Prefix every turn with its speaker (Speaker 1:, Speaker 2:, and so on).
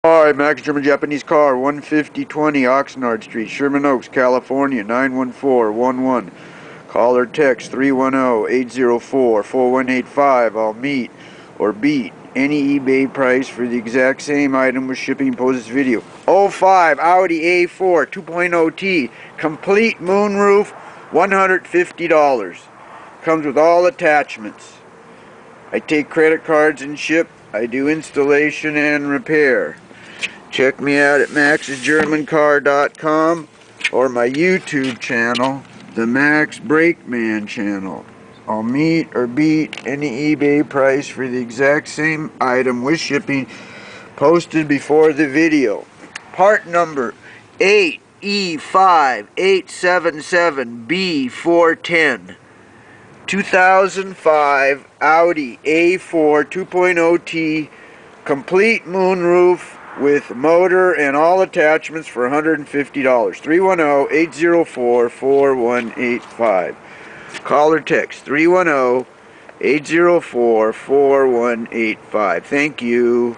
Speaker 1: Hi, Max German Japanese car, 15020 Oxnard Street, Sherman Oaks, California, 91411. Call or text 310-804-4185. I'll meet or beat any eBay price for the exact same item with shipping. Post this video. 05 Audi A4 2.0T, complete moonroof, $150. Comes with all attachments. I take credit cards and ship. I do installation and repair. Check me out at maxsgermancar.com or my YouTube channel, the Max Brakeman channel. I'll meet or beat any eBay price for the exact same item with shipping posted before the video. Part number 8E58770410. 2005 Audi A4 2.0T, complete moonroof with motor and all attachments for $150. 310-804-4185. Call or text 310-804-4185. Thank you.